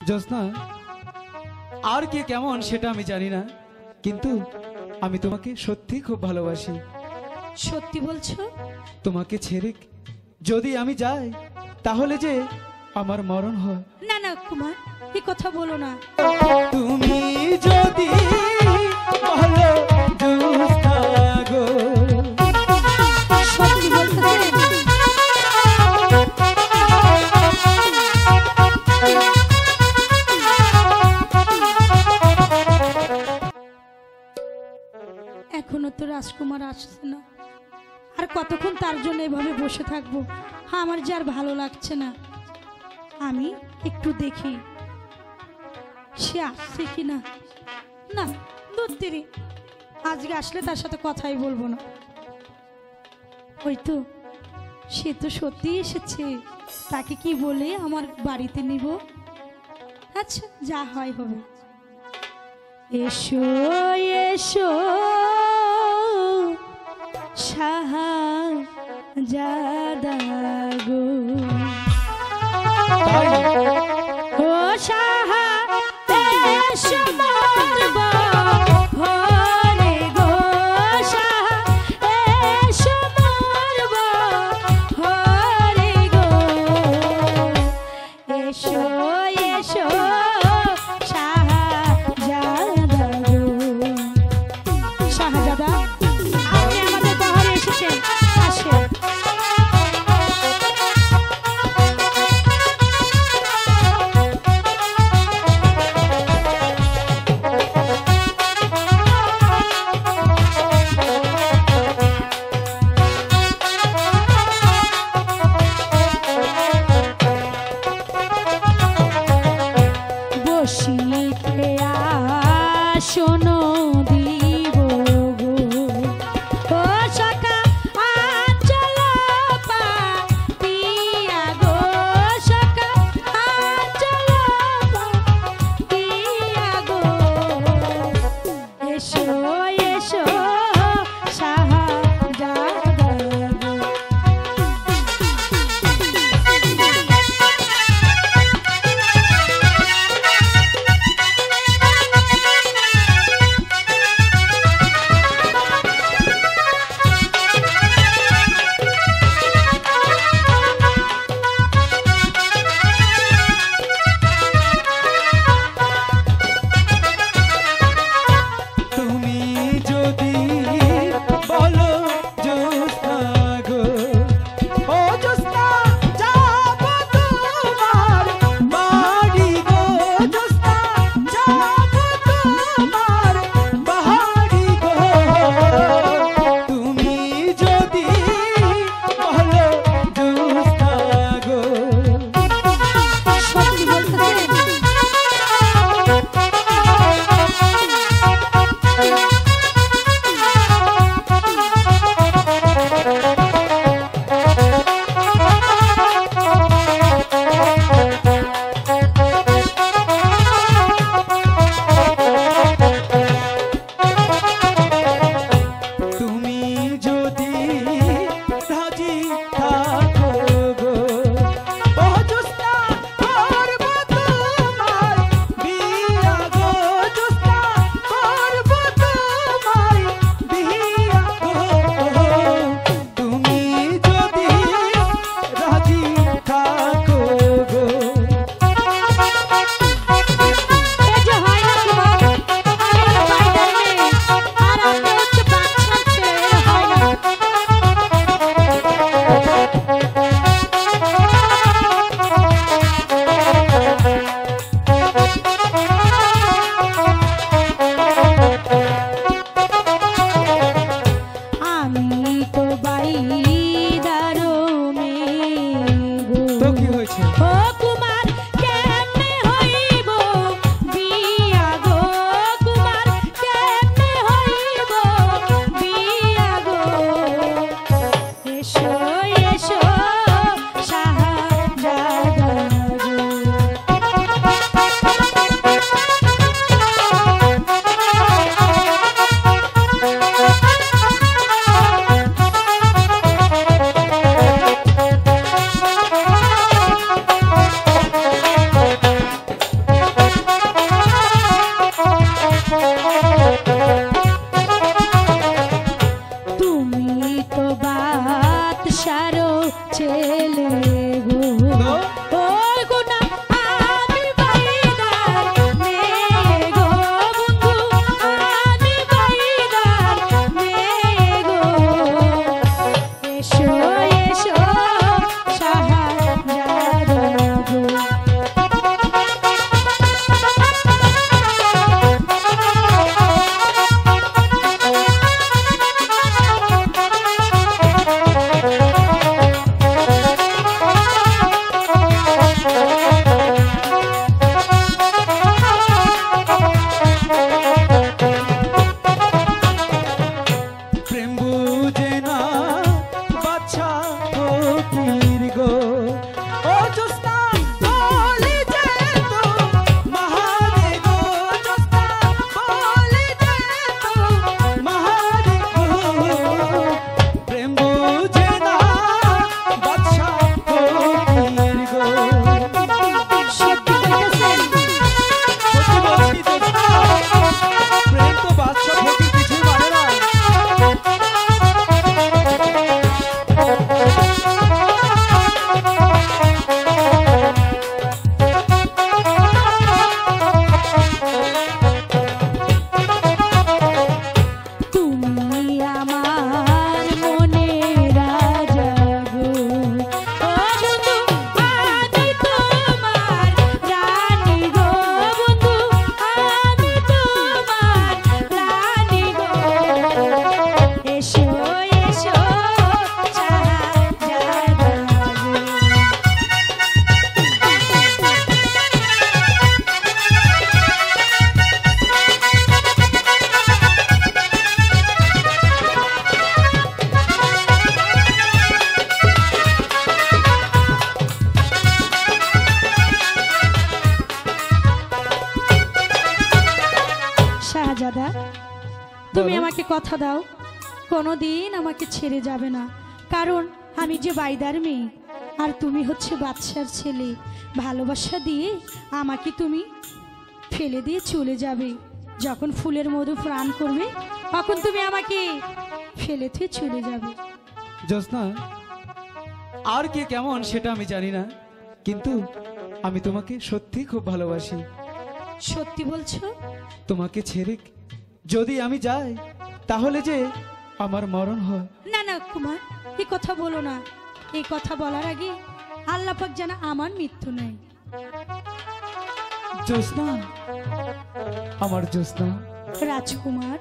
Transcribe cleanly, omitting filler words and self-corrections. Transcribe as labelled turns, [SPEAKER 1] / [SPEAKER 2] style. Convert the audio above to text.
[SPEAKER 1] জ্যোৎস্না, আর কে কেমন সেটা আমি জানি না, কিন্তু আমি তোমাকে সত্যি খুব ভালোবাসি।
[SPEAKER 2] সত্যি বলছো?
[SPEAKER 1] তোমাকে ছেড়ে যদি আমি যাই তাহলে যে আমার মরণ হয়।
[SPEAKER 2] না না কুমার, এই কথা বলো না।
[SPEAKER 1] তুমি যদি বলো জ্যোৎস্না গো,
[SPEAKER 2] সত্যি বলতেছে? এখনো তো রাজকুমার আসছে না, আর কতক্ষণ তার জন্য এভাবে বসে থাকবো? আমার যে আর ভালো লাগছে না। আমি একটু দেখি সে আসছে কিনা। না, দূর, আজকে আসলে তার সাথে কথাই বলবো না। ওই তো, সে তো সত্যি এসেছে। তাকে কি বলে আমার বাড়িতে নিব? আচ্ছা, যা হয় হবে। এসো এসো শাহজাদা গো, ও শাহা এসো মারব ভরে গো, শাহা এসো মারব ভরে গো, এসো এসো শাহজাদা গো। শাহজাদা, আপনি আমাদের পাহাড়ে এসেছেন, আসেন। তুমি
[SPEAKER 1] বলো।
[SPEAKER 2] আমাকে কথা দাও কোনোদিন আমাকে ছেড়ে যাবে না, কারণ আমি যে বাইদার মেয়ে আর তুমি হচ্ছে বাদশার ছেলে। ভালোবাসা দিয়ে আমাকে তুমি ফেলে দিয়ে চলে যাবে, যখন ফুলের মধু প্রাণ করবে তখন তুমি আমাকে ফেলে দিয়ে চলে যাবে।
[SPEAKER 1] জ্যোৎস্না, আর কে কেমন সেটা আমি জানি না, কিন্তু আমি তোমাকে সত্যি খুব ভালোবাসি।
[SPEAKER 2] সত্যি বলছো?
[SPEAKER 1] তোমাকে ছেড়ে যদি আমি যাই তাহলে যে আমার মরণ হয়।
[SPEAKER 2] না না কুমার, এই কথা বলো না। এই কথা বলার আগে আল্লাহ পাক যেন আমার মৃত্যু নেই।
[SPEAKER 1] জ্যোৎস্না, আমার জ্যোৎস্না,
[SPEAKER 2] রাজকুমার